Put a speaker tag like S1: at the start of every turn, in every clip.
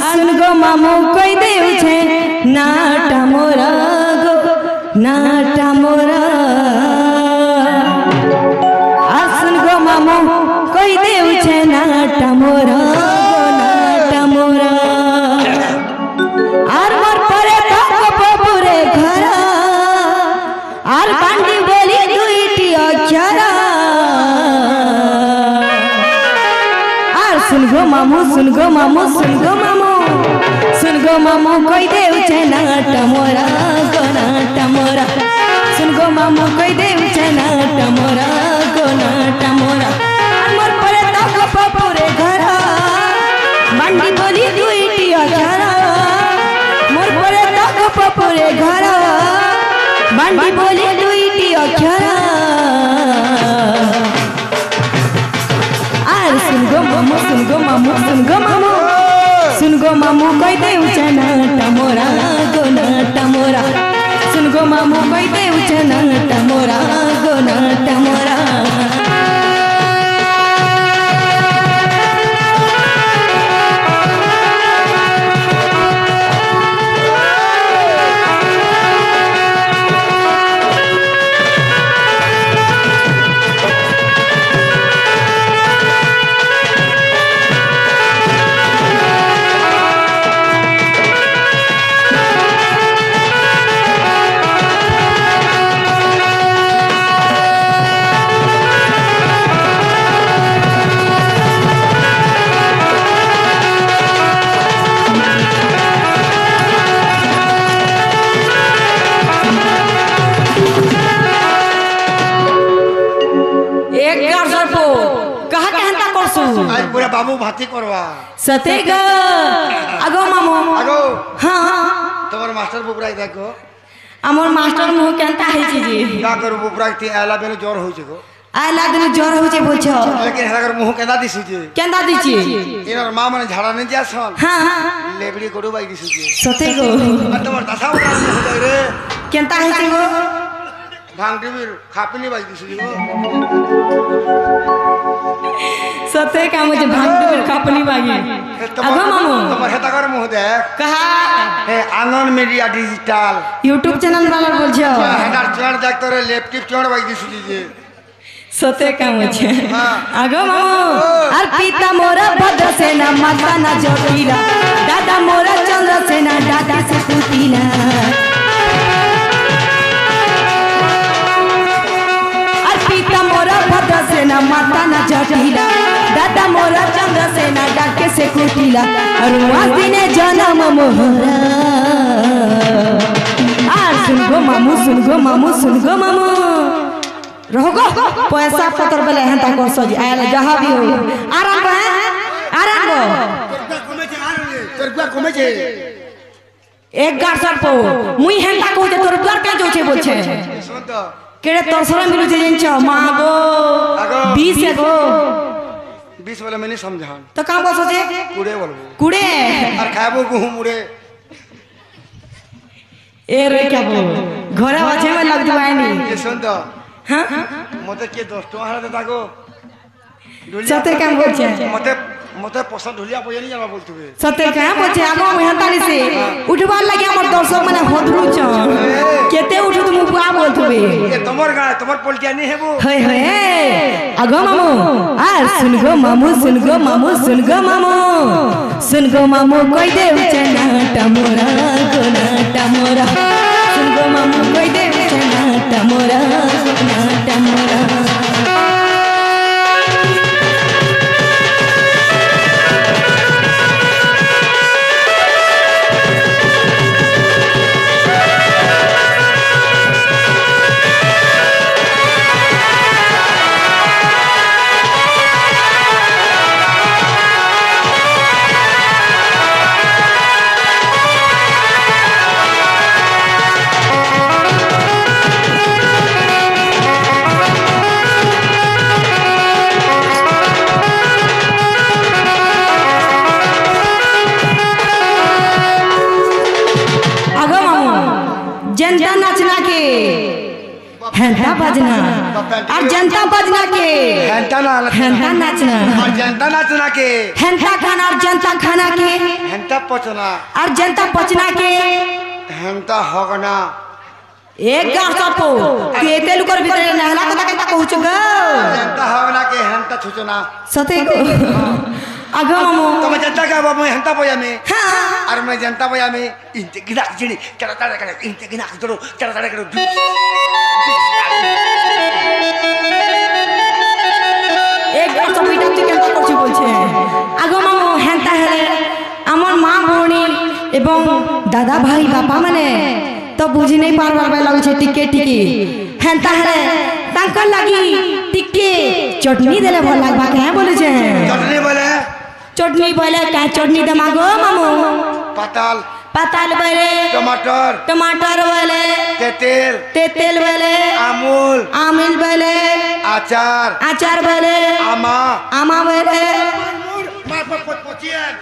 S1: सुन गो मामू कोई देव छे नाटा मोरा गो नाटा मोरा सुन गो मामू कोई देव छे नाटा मोरा गो नाटा मोरा आर मोर परे तो कपूरे घर आर बांडी बोली दुईटी अक्षरा आर सुन गो मामू सुन गो मामू सुन गो मामू सुन गो मामू कोई देव छे नाटा मोरा गो नाटा मोरा सुन गो मामू कोई देव छे नाटा मोरा गो नाटा मोरा मोर परे तो कपूरे घर बांडी बोली दुईटी अक्षरा मोर परे तो कपूरे घर बांडी बोली दुईटी अक्षरा आर सुन गो मामू सुन गो मामू सुन गो मामू सुन गो मामू कोई देव छे नाटा मोरा गो नाटा मोरा सुन गो मामू कोई देव छे नाटा मोरा गो नाटा मोरा
S2: पूरा बाबू भाती करवा
S1: सतेगा आगो मामू
S2: आगो
S1: हां
S2: तोर मास्टर बुबराई देखो
S1: हमर मास्टर मुह केनता है छी जी
S2: का करू बुबराई ती आला बेले जोर होई छको
S1: आला दिन जोर होई छे बोलछो
S2: लेकिन हगर मुह केना दिसु जे
S1: केनता दिछि
S2: इनर मां माने झाड़ा नहीं जासन
S1: हां
S2: लेबड़ी कोडू बाई दिसु जे
S1: सतेगो
S2: तोर दशा हो जाई रे
S1: केनता है छी गो
S2: भांगटी भी खापनी बाई दिसु जे
S1: सते का मुझे भांगटी भी खापनी बागी आगो मामू
S2: तोर हेता कर मुह दे
S1: कहा
S2: हे आनंद मीडिया डिजिटल
S1: YouTube चैनल वाला बोलछो
S2: हेता चैनल देख तोरे लैपटॉप चोड़ बाई दिसु जे
S1: सते का मुझे आगो मामू आर पिता मोरा भद्रसेना माता ना जोटीला दादा मोरा चंद्रसेना दादी से पुतीला आर पिता मोरा भद्रसेना माता ना जोटीला दादा मोरा चंद्रसेना डाके से कुटीला और आज दिने जन्म मोहरा आर सुन गो मामू सुन गो मामू सुन गो मामू रहोगो पैसा पतर बेले हंता कर सजी आयल जहां भी हो आराम गो
S2: तोर बुआ कमे छे
S1: एक गार सर पो मुई हंता को जे तोर द्वार का जो छे बोल छे
S2: सुन तो
S1: केड़े तोर सरा मिलु छे जेंचो मागो 20 गो
S2: 20 वाला मैंने समझा
S1: तो का बोल छे
S2: कुड़े बोलबो
S1: कुड़े
S2: और खाबो गुहू मुड़े
S1: ए रे क्या बोल घरे बाजे में लग जुआई नी
S2: ये सुन तो
S1: हां
S2: मते के 10 टका हारा देता गो
S1: सते का बोल छे
S2: मते मते पसंद ढुलिया पय नहीं जाबा बोलतबे
S1: सते का बोल छे आगो में हंतानी से उठबार लगे हमर दर्शक माने होदरु छ केते उठु तुम बुआ बोलतबे
S2: ये तमर गा तमर पोलटिया नहीं हेबो
S1: हे हे आगो मामू आ सुन गो मामू सुन गो मामू सुन गो मामू सुन गो मामू कोई देव चना टमोरा गो ना टमोरा सुन गो मामू कोई देव चना टमोरा गो ना टमोरा हेंता बजना और जनता बजना के
S2: हेंटा ना
S1: हेंता नाचना
S2: और जनता नाचना के
S1: हेंता खाना और जनता खाना के
S2: हेंटा पचना
S1: और जनता पचना के
S2: हेंटा हगना
S1: एक गाँव सपो केते लुकर भीतर नहला कता कहूछ गो
S2: जनता हगना के हेंटा छुचना
S1: सते को आगो मामू
S2: तो मैं जनता का बाबू हेंटा बोया में
S1: हाँ
S2: और मैं जनता बोया में इंते गिना जिनी चला चला करे इंते गिना करो चला चला करो
S1: एक गाँव सपो इटा तुई केनता करछु बोलछे आगो मामू हेंता हेले আমার মা ভৌণী এবং দাদা ভাই বাপা মানে তো বুঝি নাই পারবার ভাই লাগুছে টিকে টিকে হ্যাঁ তাহলে তাঙ্কর লাগি টিকে চটনি দেলে ভাল লাগবা কে বলেছে
S2: चटनी बोले
S1: চটনি বলে কা চটনি দে মাগো মামু
S2: पताल
S1: পাতাল বলে
S2: टमाटर
S1: टमाटर বলে
S2: तेतेल
S1: তেতেল বলে
S2: अमूल
S1: আমিল বলে
S2: आचार
S1: আচার বলে
S2: आमा
S1: আমা বলে
S2: मैं पोचियन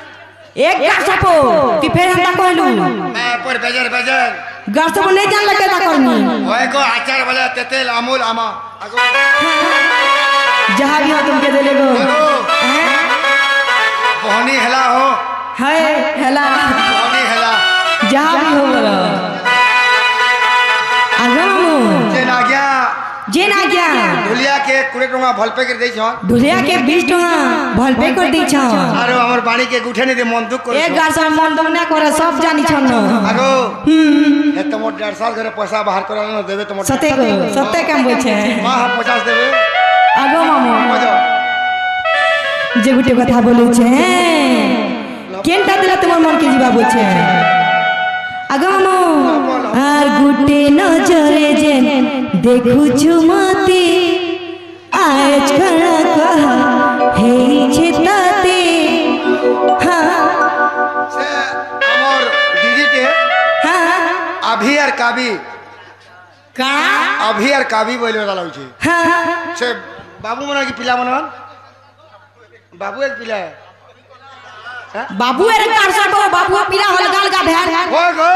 S1: एक गाछपो कि फेर हम ता कहलू
S2: मैं पर बेजर बेजर
S1: गाछपो नहीं जान लगे ता करनी
S2: ओए को आचार बोले तेतेल अमूल आमा आगो
S1: जहाँ भी हो तुमके दे लेगो
S2: बहनी हेला हो
S1: है हेला
S2: बहनी हेला
S1: जहाँ भी हो बोलो आगो मामू
S2: जे ना गया
S1: जे ना गया
S2: ढुलिया के 20 टका भल पे कर दे छ
S1: ढुलिया के 20 टका भल पे कर दी छ
S2: अरे हमर बाणी के गुठे नहीं दे मन दुख कर
S1: एक गाछा मन दम ना करे सब जानी छ न
S2: आगो हे तमोर 1.5 साल घरे पैसा बाहर करा न देबे तमोर
S1: सते काम बोल छे
S2: मां हम 50 देबे
S1: आगो मामू
S2: मजो
S1: जे गुटे कथा बोले छे केनटा दिला तुम्हार मन के जीवा बोल छे आगो मामू आर गुटे नजरे जेन देखु छुमती आज खड़ा कहा हे छेताते हाँ
S2: से हमर दीदी के
S1: हाँ
S2: अभी और काबी
S1: का
S2: अभी और काबी बोले वाला होची
S1: हाँ
S2: से बाबू मना की पिला मनन बाबू एक पिला है
S1: बाबू एरे कारसा को बाबू पीला हलगाल का भेड़
S2: हो गो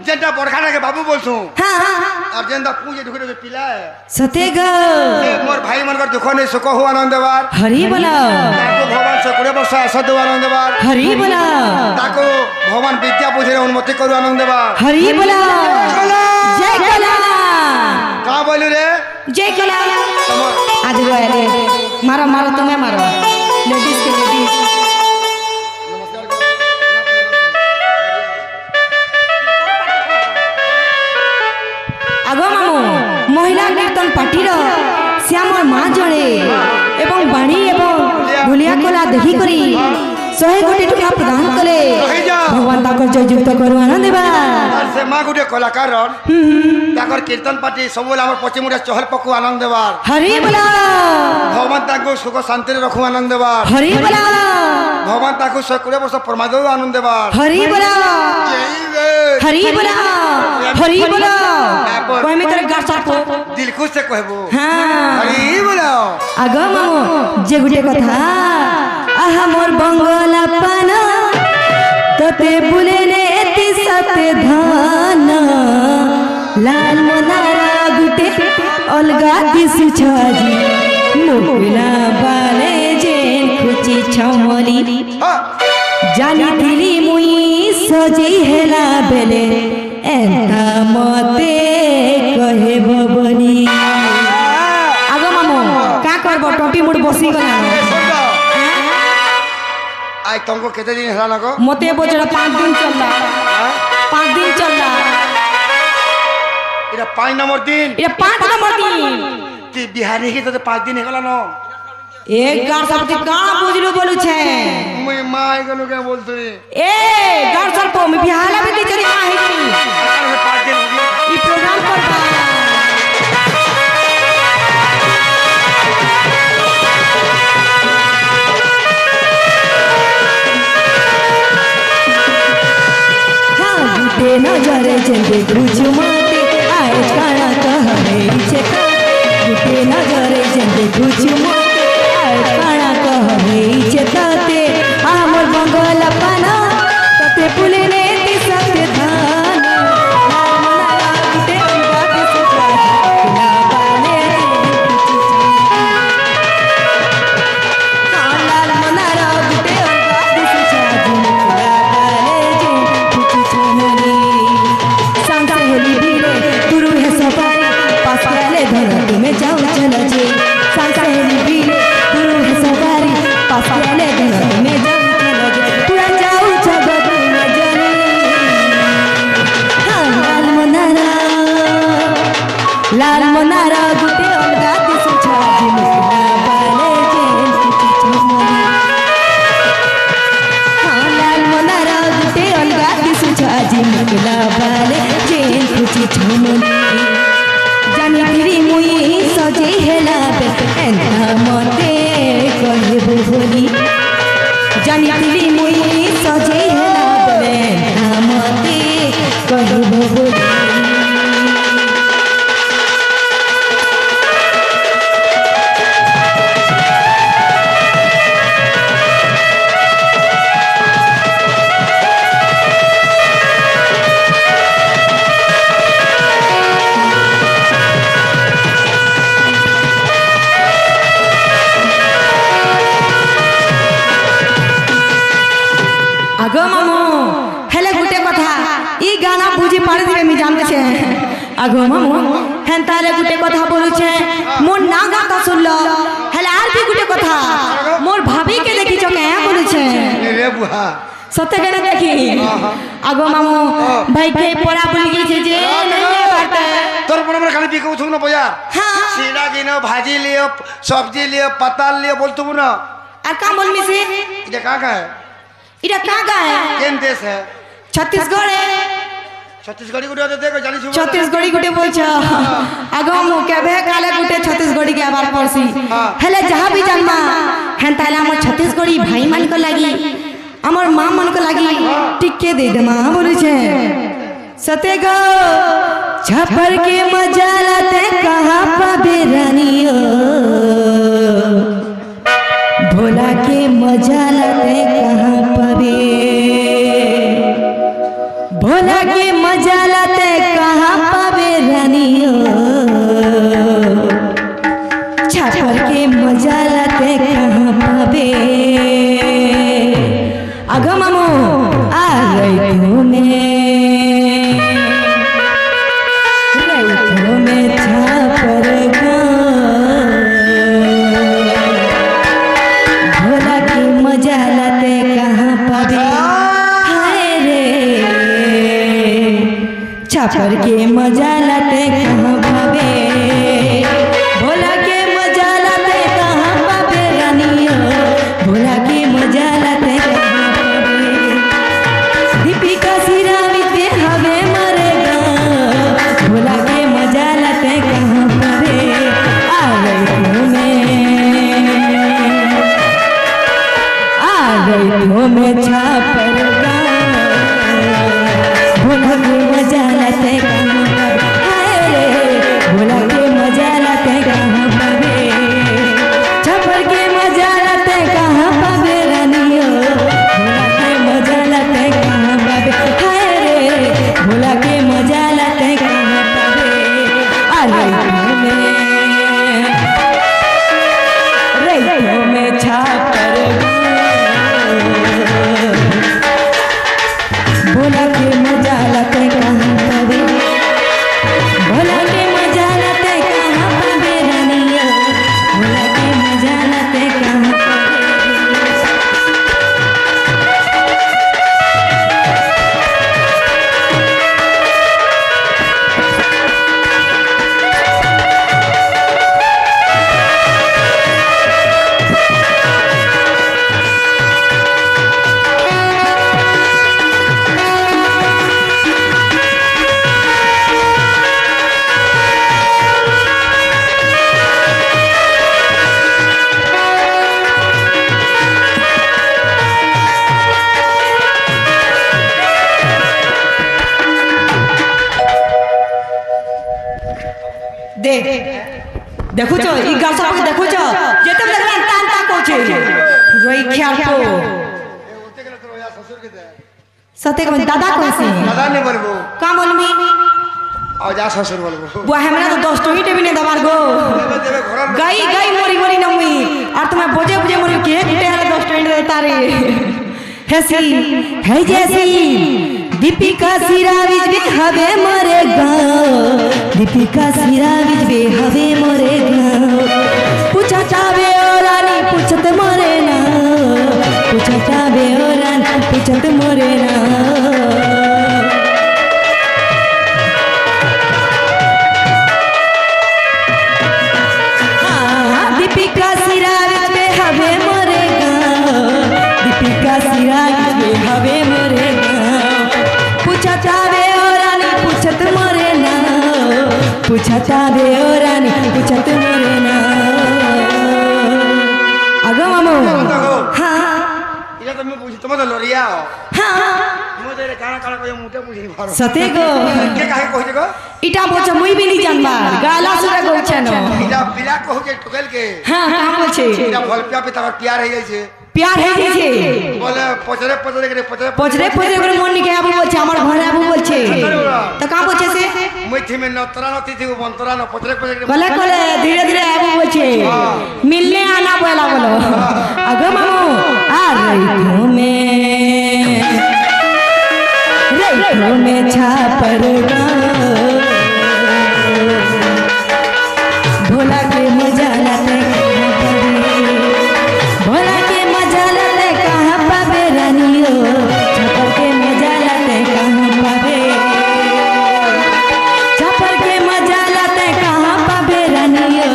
S2: जनता बरखाना के बाबू बोलसू
S1: हाँ
S2: और जनता पूजे दुखरे के पिला है
S1: सतेग
S2: से मोर भाई मन कर दुख नहीं सुख हो आनंद बार
S1: हरि बोला
S2: ताको भगवान से 20 वर्ष सद आनंद बार
S1: हरि बोला
S2: ताको भगवान विद्या बुझे उन्नति करू आनंद बार
S1: हरि बोला जय कला
S2: का बोलू रे
S1: जय कला आज गोले मारो मारो तुम्हें मारो लेडीज के लेडीज आगो मामू महिला कीर्तन पार्टीर श्याम माँ जड़े एवं बाणी एवं भूलिया कला देखी करी 100 कोटी टका प्रदान कले भगवान ताकर जययुक्त करू आनंद देबा
S2: और से मां गुटे कलाकार ताकर कीर्तन पार्टी सब हमर पचिमुडे चहल पकु आनंद देबार
S1: हरि बोला
S2: भगवान ताको सुख शांति रखु आनंद देबार
S1: हरि बोला
S2: भगवान ताको 120 वर्ष परमादो आनंद देबार
S1: हरि बोला हरि बोला हरि बोला कोई में तेरे गासा को
S2: दिल खुश से कहबो
S1: हां
S2: हरि बोलो
S1: आगो मामू जे गुटे कथा आहा मोर बंगला पाना तते बुलेने एति सते धान लाल मोनारा गुटे अलगा दिसु छाजी मुकुला बाले जेन खुची छमली जानी दिली मुई सजे हेला बेले एंता मते कहे बबनी आगो मामू का करबो टोटी मुड़ बसी गला
S2: आई तुमको कितने दिन हला नको
S1: मते बोचड़ा 5 दिन चलला 5 दिन चलला
S2: इरा 5 नंबर दिन
S1: ये 5 नंबर दिन
S2: ती बिहारी की तो 5 दिन हेला न
S1: एक गार सबती का बुझलु बोलु छे
S2: मैं माय गनु के बोलतु
S1: ए गार सर को मैं बिहाला भी चली माही की
S2: 5 दिन हो गया
S1: ई प्रोग्राम करता गुटे नजरे जेंदे गुजुमाते आए काना कहले छे गुटे नजरे जेंदे गुजुमाते आए काना कहले छे ताते हमर बंगल पाना तते पुलेने दिसते धान नाम नाला गुटे बात सुता टिकला बाले जेन खुची छमनी जानिथिरी मुई सजे हेला बे एंता मते कहबो बोली जानिथिरी मुई सजे हेला बे एंता मते कहबो बोली आगो मामू हेले गुटे कथा ई गाना बुझी पारे दिबे मी जानते छे आगो मामू हेंताले गुटे कथा बोलु छे मोर ना गाता सुनलो हेले आर भी गुटे कथा मोर भाभी के देखि छ के बोलु छे
S2: रे बुहा
S1: सत्य के देखी आगो मामू भाई के पोरा बोली गई छे जे नहीं बाटे
S2: तोर मन में खाली बिकौ छु न बया
S1: हां
S2: सीधा गिनो भाजी लियो सब्जी लियो पताल लियो बोलतु न
S1: और का बोल मी से
S2: ये का है
S1: इरा का है
S2: केन देश है
S1: छत्तीसगढ़ है
S2: छत्तीसगढ़ी गुटे देखो जानी छु
S1: छत्तीसगढ़ी गुटे बोल छ आगो मु केबे काले गुटे छत्तीसगढ़ी के आबार पड़सी हेले जहां भी जन्मा हेंताला हमर छत्तीसगढ़ी भाई मान को लागी हमर मां मन को लागी टिके दे दे मां बोले छे सते गो छपर के मजा लाते कहां पाबे रानियो भोला के मजा लाते कहां पाबे भोला के मजा लाते कहां पाबे रानियो छपर के मजा लाते कहां पाबे आगो मामू आ रही में छापर भोला की मजा लाते कहाँ पाबे हाय रे छापर के मजा लाते कहाँ पाबे भोला के मजा लाते कहाँ पाबे रानियो भोला के मजा लाते कहाँ पाबे दीपिका सिरावित के हवे मरेगा भोला के मजा लाते कहाँ पाबे आ गई में छापर भोला के मजा लाते कहाँ पाबे हाय रे भोला के मजा लाते कहाँ पाबे छापर के मजा लाते कहाँ पाबे रानियो भोला के मजा लाते कहाँ पाबे हाय रे भोला के मजा लाते कहाँ पाबे आ रही में छापर भोला के मजा लाते कहाँ पाबे भोला के मजा लाते कहाँ पाबे रानियो भोला के मजा लाते कहाँ पाबे देख देखो छो ई गासा के देखो छो जेते देखला तान ता कोछे रोई ख्याल तो सते के दादा कोसी
S2: दादा ने बोलबो
S1: का बोलमी
S2: आ जा ससुर बोलबो
S1: बुआ हमरा तो 10 टोही टेबी ने दबार गो
S2: देबे घर
S1: गई गई मोरी मोरी नमुई और तुम्हें बोझे बोझे मोरी के कुटे है 10 टोही देता रे हैसी है जैसी दीपिका सिराविज भी हवे मोरे गाँव दीपिका सिराविज भी हवे मोरे गाँव पूछा चावे ओ रानी पूछत मोरे ना पूछा चावे ओ रानी पूछत मोरे ना दीपिका सिराविज भी हवे मोरे गाँव दीपिका सिराविज भी हवे मोरे गाँव पूछा चावे पूछता रे ओ रानी पूछत मोरे ना आगो मामू हाँ
S2: इला तो मैं पूछी तुम तो लोरिया हो
S1: हाँ
S2: मुझे काना काना कोई मुटे पूछी मारो
S1: सते गो
S2: के काहे कहते गो
S1: इटा बोचा मुई भी नहीं जानबा गाला सुरा गोछा न
S2: इला बिला कहो के टुकल के
S1: हाँ कहाँ बोचे
S2: इला फल पिया पे तक प्यार है जैसे
S1: प्यार है जे
S2: बोले पचरे पचरे करे पचरे
S1: पचरे पचरे करे मन निके आबू बोचे हमर घर आबू बोचे तो कहाँ बोचे से
S2: मुठी में नतरा नती थी बंतरा न पचरे पचरे
S1: कले कले धीरे धीरे आबू बोचे मिलने आना बोला बोलो अगो मामू आ रैथो में छापर भोला के मजा लाते भोला के मजा लाते कहाँ पावे रानियो छापर के मजा लाते कहाँ पावे छापर के मजा लाते कहाँ पावे रानियो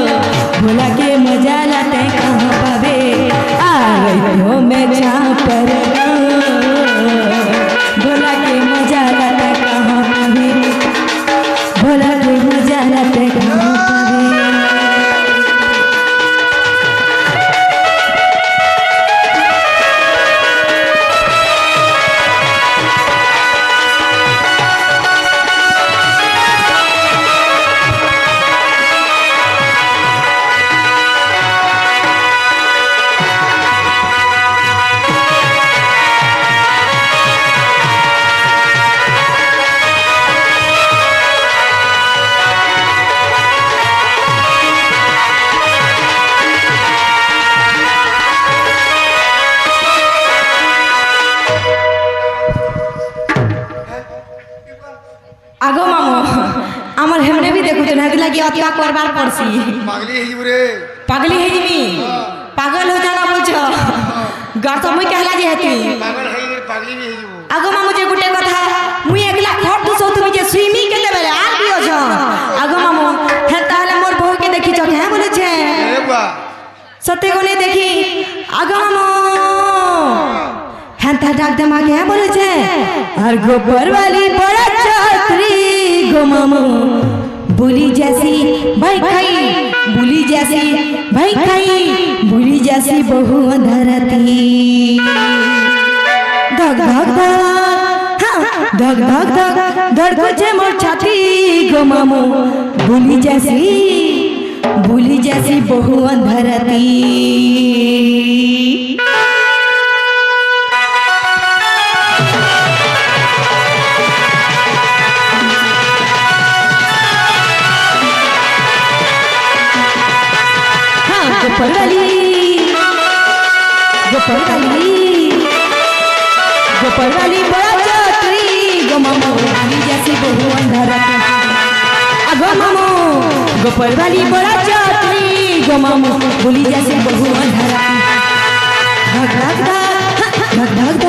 S1: भोला के मजा लाते कहाँ पावे आ रैथो में छापर भोला के मजा लाते कहाँ पावे भोला के मजा लाते कहाँ पावे आगो मामो আমার হেমনে भी देखु तो नदी लगी अतिया करबार पड़सी
S2: पागली है जी रे
S1: पागली है जिमी पागल हो जाना बोलछो गार तो मुई कहला जे हती
S2: पागल है रे पागली भी है जी
S1: आगो मामू जे गुटे कथा मुई एकला खट दुसो तुमी जे स्विमिंग के लेबे आ दियो छ आगो मामू हे ताले मोर बहू के देखि छ के बोले छे
S2: अरे बा
S1: सत्य कोने देखी आगो मामू हंता डाक दे मां के बोले छे और गोबर वाली बड़ा छतरी गो मामू बुली जैसी भाई खाई बुली जैसी भाई खाई बुली जैसी बहु अंधरती धक धक धक हाँ धक धक धक धड़को छे मोर छाती गो मामू बुली जैसी बहु अंधरती गोपरवाली बड़ा छतरी गो मामू बुली जैसी बहु अंधरती आगो मामू गोपरवाली बड़ा छतरी गो मामू बुली जैसी बहु अंधरती धक धक धक धक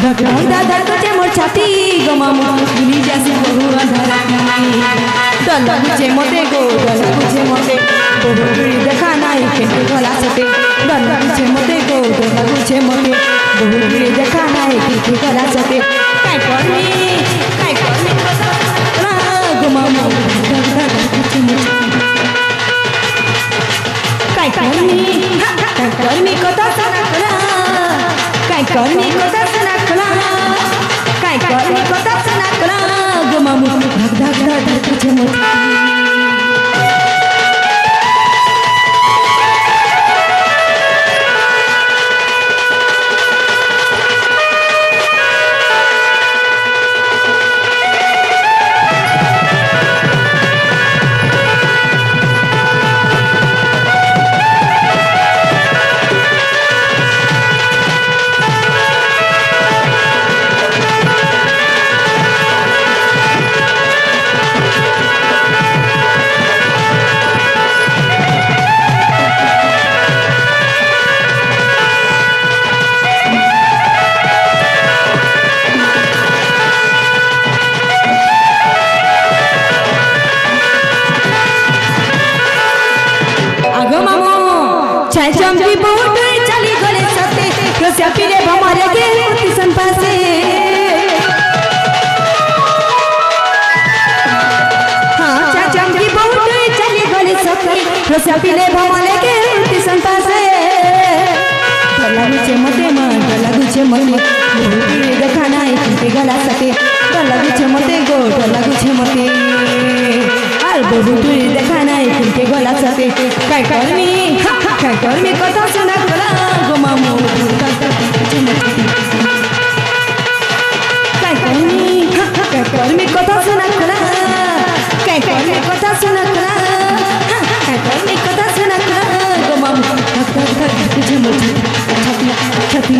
S1: धक धक धक छे मोर छाती गो मामू बुली जैसी बहु अंधरती डल छे मोते गो डल छे मोते बहु देखा नाई के गला सटे डल छे मोते गो डल छे मोते बहु देखा नाई के गला सटे काय करनी गो मामू धक धक छे मोर काय करनी कथा सना कला काय करनी कथा सना कला काय करनी कथा सना कला गो मामू धक धक धक छे मोर चमकी बूट चली गले सते रसिया पीरे भमारे के किसन पासे हाँ चमकी पिले भमले के उल्टी संतासे डर लाଗୁছে মতে মা डर লাগুছে মতে বহু দেখা নাই কিন্তু গলা সাথে डर লাগুছে মতে গো डर লাগুছে মতে আর বহু তুই দেখা নাই কিন্তু গলা সাথে কাই করমি কথা শোনা করা গো মামু কাই করমি কথা শোনা করা কাই করমি কথা শোনা করা কাই করমি কথা শোনা করা গো মামু ছাতি